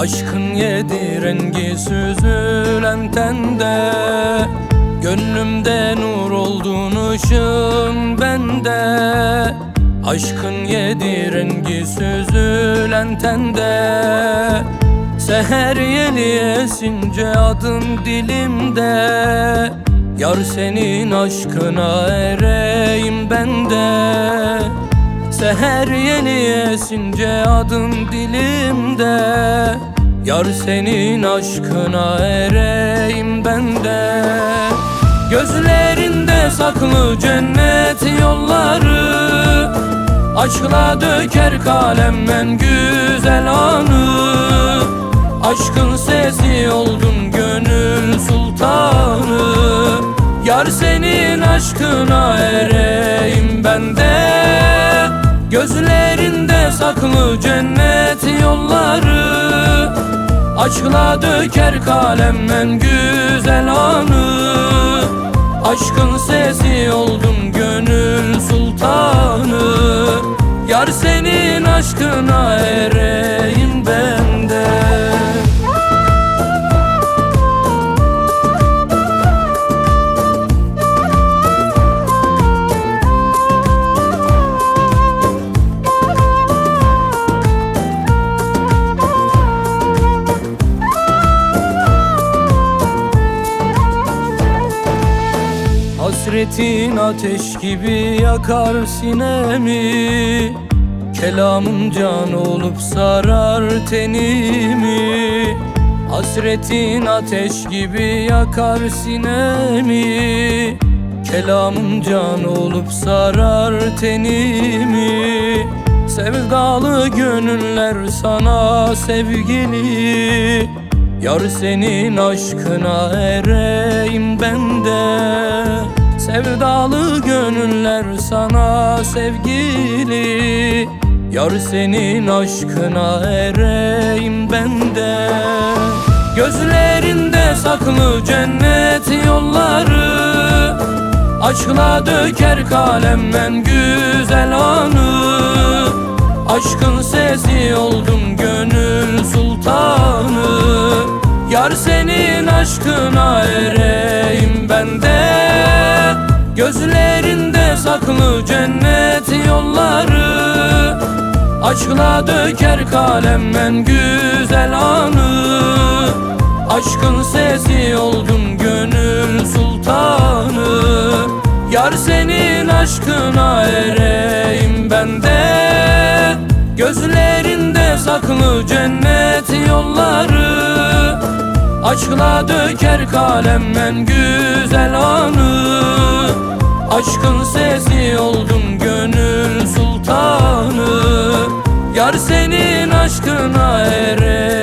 Aşkın yedi rengi süzülen tende, gönlümde nur oldun ışığın bende. Aşkın yedi rengi süzülen tende, seher yeli esince adın dilimde. Yar senin aşkına ereyim bende. Seher yeli esince adın dilimde. Yar senin aşkına ereyim bende. Gözlerinde saklı cennet yolları, aşkla döker kalem en güzel anı. Aşkın sesi oldun gönül sultanı. Yar senin aşkına ereyim bende. Gözlerinde saklı cennet yolları, aşkla döker kalem en güzel anı. Aşkın sesi oldum gönül sultanı. Yar senin aşkına ereyim bende. Hasretin ateş gibi yakar sinemi, kelamın can olup sarar tenimi. Hasretin ateş gibi yakar sinemi, kelamın can olup sarar tenimi. Sevdalı gönüller sana sevgili, yar senin aşkına ereyim bende. Sevdalı gönüller sana sevgili, yar senin aşkına ereyim bende. Gözlerinde saklı cennet yolları, aşkla döker kalem en güzel anı. Aşkın sesi oldum gönül sultanı. Yar senin aşkına ereyim bende. Gözlerinde saklı cennet yolları, aşkla döker kalem en güzel anı. Aşkın sesi oldum gönül sultanı. Yar senin aşkına ereyim bende. Gözlerinde saklı cennet yolları, aşkla döker kalem en güzel anı. Aşkın sesi oldum gönül sultanı. Yar senin aşkına ereyim.